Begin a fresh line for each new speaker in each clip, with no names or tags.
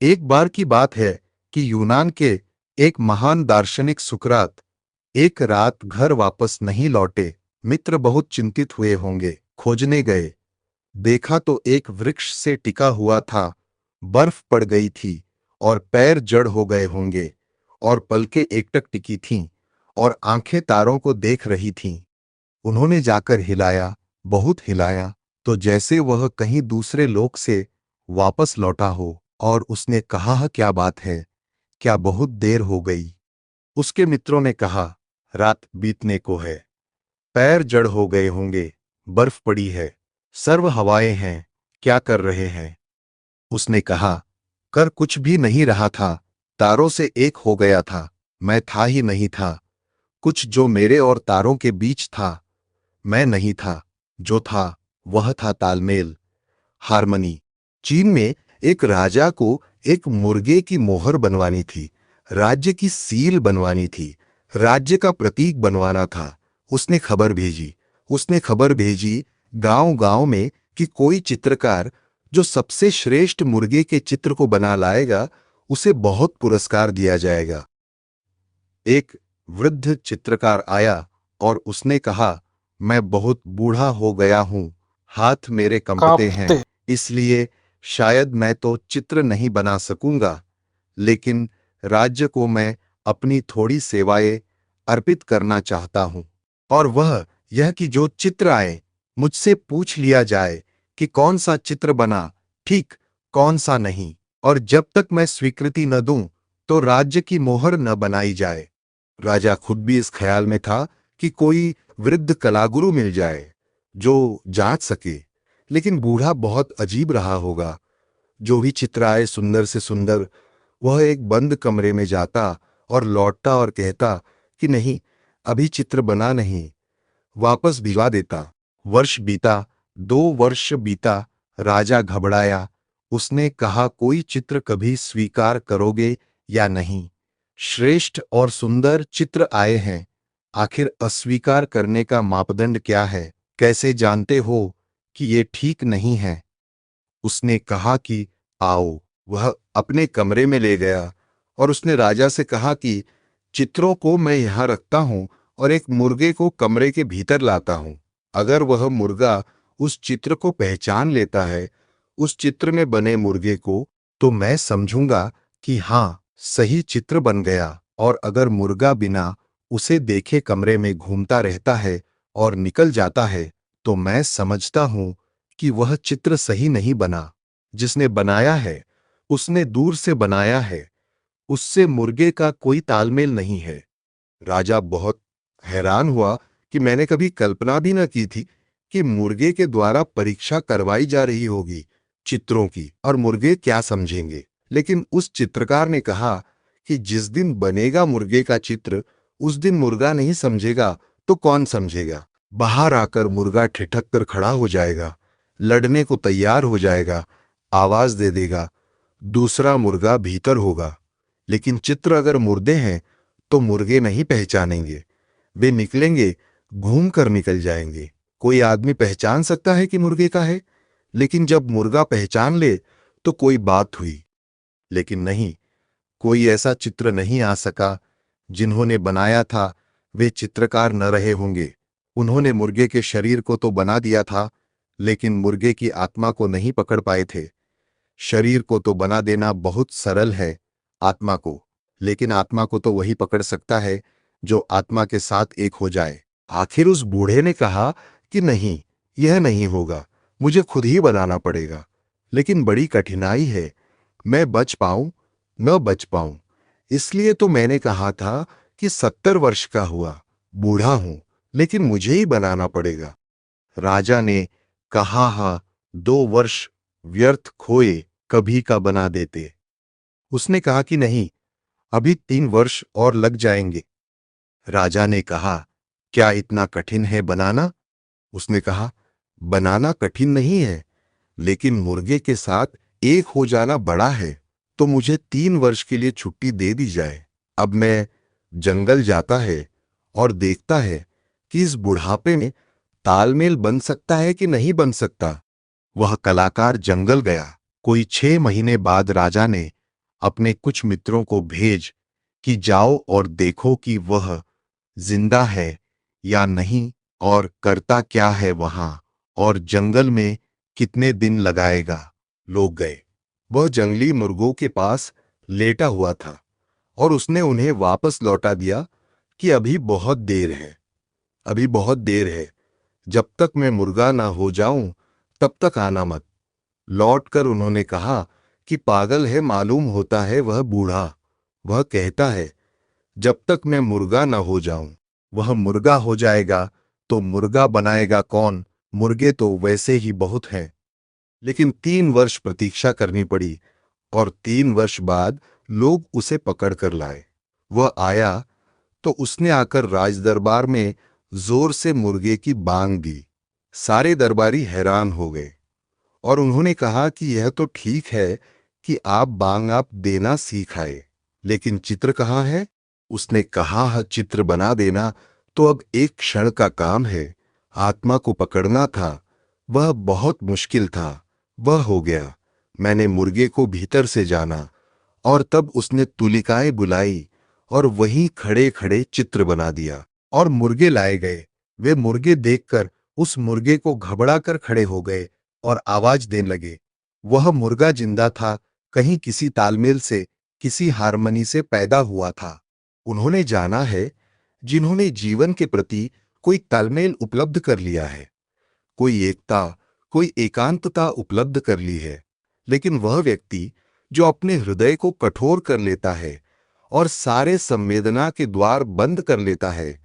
एक बार की बात है कि यूनान के एक महान दार्शनिक सुकरात एक रात घर वापस नहीं लौटे। मित्र बहुत चिंतित हुए होंगे, खोजने गए। देखा तो एक वृक्ष से टिका हुआ था। बर्फ पड़ गई थी और पैर जड़ हो गए होंगे और पलकें एकटक टिकी थीं और आंखें तारों को देख रही थीं। उन्होंने जाकर हिलाया, बहुत हिलाया, तो जैसे वह कहीं दूसरे लोक से वापस लौटा हो। और उसने कहा, क्या बात है, क्या बहुत देर हो गई? उसके मित्रों ने कहा, रात बीतने को है, पैर जड़ हो गए होंगे, बर्फ पड़ी है, सर्व हवाएं हैं, क्या कर रहे हैं? उसने कहा, कर कुछ भी नहीं रहा था, तारों से एक हो गया था, मैं था ही नहीं था। कुछ जो मेरे और तारों के बीच था, मैं नहीं था, जो था वह था तालमेल, हार्मनी। चीन में एक राजा को एक मुर्गे की मोहर बनवानी थी, राज्य की सील बनवानी थी, राज्य का प्रतीक बनवाना था। उसने खबर भेजी गांव-गांव में कि कोई चित्रकार जो सबसे श्रेष्ठ मुर्गे के चित्र को बना लाएगा, उसे बहुत पुरस्कार दिया जाएगा। एक वृद्ध चित्रकार आया और उसने कहा, मैं बहुत बूढ़ा हो गया हूं, हाथ मेरे कंपते हैं,
कांपते।
इसलिए शायद मैं तो चित्र नहीं बना सकूंगा, लेकिन राज्य को मैं अपनी थोड़ी सेवाएं अर्पित करना चाहता हूं। और वह यह कि जो चित्र आए, मुझसे पूछ लिया जाए कि कौन सा चित्र बना ठीक, कौन सा नहीं, और जब तक मैं स्वीकृति न दूं, तो राज्य की मोहर न बनाई जाए। राजा खुद भी इस ख्याल में था कि कोई वृद्ध कलागुरु मिल जाए जो जांच सके, लेकिन बूढ़ा बहुत अजीब रहा होगा। जो भी चित्र आए सुंदर से सुंदर, वह एक बंद कमरे में जाता और लौटता और कहता कि नहीं, अभी चित्र बना नहीं, वापस भिजवा देता। वर्ष बीता, 2 वर्ष बीता, राजा घबराया। उसने कहा, कोई चित्र कभी स्वीकार करोगे या नहीं? श्रेष्ठ और सुंदर चित्र आए हैं, आखिर अस्वीकार करने का मापदंड क्या है? कैसे जानते हो कि ये ठीक नहीं है? उसने कहा कि आओ। वह अपने कमरे में ले गया और उसने राजा से कहा कि चित्रों को मैं यहां रखता हूं और एक मुर्गे को कमरे के भीतर लाता हूं। अगर वह मुर्गा उस चित्र को पहचान लेता है, उस चित्र में बने मुर्गे को, तो मैं समझूंगा कि हां, सही चित्र बन गया। और अगर मुर्गा बिना उसे देखे कमरे में घूमता रहता है और निकल जाता है, तो मैं समझता हूं कि वह चित्र सही नहीं बना। जिसने बनाया है, उसने दूर से बनाया है, उससे मुर्गे का कोई तालमेल नहीं है। राजा बहुत हैरान हुआ कि मैंने कभी कल्पना भी न की थी कि मुर्गे के द्वारा परीक्षा करवाई जा रही होगी चित्रों की, और मुर्गे क्या समझेंगे। लेकिन उस चित्रकार ने कहा कि जिस दिन बनेगा मुर्गे का चित्र, उस दिन मुर्गा नहीं समझेगा तो कौन समझेगा? बाहर आकर मुर्गा ठिठक कर खड़ा हो जाएगा, लड़ने को तैयार हो जाएगा, आवाज दे देगा, दूसरा मुर्गा भीतर होगा। लेकिन चित्र अगर मुर्दे हैं तो मुर्गे नहीं पहचानेंगे, वे निकलेंगे, घूम कर निकल जाएंगे। कोई आदमी पहचान सकता है कि मुर्गे का है, लेकिन जब मुर्गा पहचान ले तो कोई बात हुई। लेकिन नहीं, कोई ऐसा चित्र नहीं आ सका। जिन्होंने बनाया था वे चित्रकार न रहे होंगे। उन्होंने मुर्गे के शरीर को तो बना दिया था, लेकिन मुर्गे की आत्मा को नहीं पकड़ पाए थे। शरीर को तो बना देना बहुत सरल है, आत्मा को, लेकिन आत्मा को तो वही पकड़ सकता है जो आत्मा के साथ एक हो जाए। आखिर उस बूढ़े ने कहा कि नहीं, यह नहीं होगा, मुझे खुद ही बनाना पड़ेगा। लेकिन बड़ी कठिनाई है, मैं बच पाऊं न बच पाऊं। इसलिए तो मैंने कहा था कि 70 वर्ष का हुआ, बूढ़ा हूं, लेकिन मुझे ही बनाना पड़ेगा। राजा ने कहा, हाँ, 2 वर्ष व्यर्थ खोए कभी का बना देते। उसने कहा कि नहीं, अभी 3 वर्ष और लग जाएंगे। राजा ने कहा, क्या इतना कठिन है बनाना? उसने कहा, बनाना कठिन नहीं है, लेकिन मुर्गे के साथ एक हो जाना बड़ा है। तो मुझे 3 वर्ष के लिए छुट्टी दे दी जाए। अब मैं जंगल जाता है और देखता है कि इस बुढ़ापे में तालमेल बन सकता है कि नहीं बन सकता। वह कलाकार जंगल गया। कोई 6 महीने बाद राजा ने अपने कुछ मित्रों को भेज कि जाओ और देखो कि वह जिंदा है या नहीं और करता क्या है वहां और जंगल में कितने दिन लगाएगा। लोग गए। वह जंगली मुर्गों के पास लेटा हुआ था और उसने उन्हें वापस लौटा दिया कि अभी बहुत देर है, अभी बहुत देर है। जब तक मैं मुर्गा ना हो जाऊं तब तक आना मत। लौटकर उन्होंने कहा कि पागल है, मालूम होता है वह बूढ़ा। वह कहता है जब तक मैं मुर्गा ना हो जाऊं। वह मुर्गा हो जाएगा तो मुर्गा बनाएगा कौन? मुर्गे तो वैसे ही बहुत हैं। लेकिन 3 वर्ष प्रतीक्षा करनी पड़ी और 3 वर्ष बाद लोग उसे पकड़ कर लाए। वह आया तो उसने आकर राजदरबार में जोर से मुर्गे की बांग दी। सारे दरबारी हैरान हो गए और उन्होंने कहा कि यह तो ठीक है कि आप बांग आप देना सीख आए, लेकिन चित्र कहाँ है? उसने कहा चित्र बना देना तो अब एक क्षण का काम है, आत्मा को पकड़ना था, वह बहुत मुश्किल था। वह हो गया। मैंने मुर्गे को भीतर से जाना और तब उसने तुलिकाएं बुलाई और वहीं खड़े खड़े चित्र बना दिया और मुर्गे लाए गए। वे मुर्गे देखकर उस मुर्गे को घबरा कर खड़े हो गए और आवाज देने लगे। वह मुर्गा जिंदा था, कहीं किसी तालमेल से, किसी हारमनी से पैदा हुआ था। उन्होंने जाना है, जिन्होंने जीवन के प्रति कोई तालमेल उपलब्ध कर लिया है, कोई एकता, कोई एकांतता उपलब्ध कर ली है। लेकिन वह व्यक्ति जो अपने हृदय को कठोर कर लेता है और सारे संवेदना के द्वार बंद कर लेता है,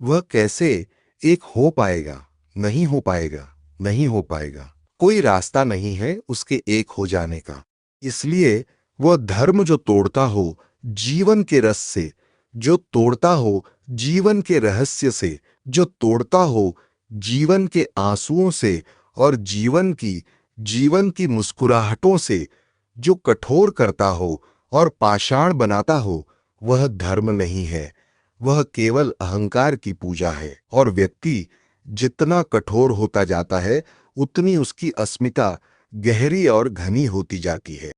वह कैसे एक हो पाएगा? नहीं हो पाएगा, नहीं हो पाएगा। कोई रास्ता नहीं है उसके एक हो जाने का। इसलिए वह धर्म जो तोड़ता हो जीवन के रस से, जो तोड़ता हो जीवन के रहस्य से, जो तोड़ता हो जीवन के आंसुओं से और जीवन की मुस्कुराहटों से, जो कठोर करता हो और पाषाण बनाता हो, वह धर्म नहीं है, वह केवल अहंकार की पूजा है। और व्यक्ति जितना कठोर होता जाता है उतनी उसकी अस्मिता गहरी और घनी होती जाती है।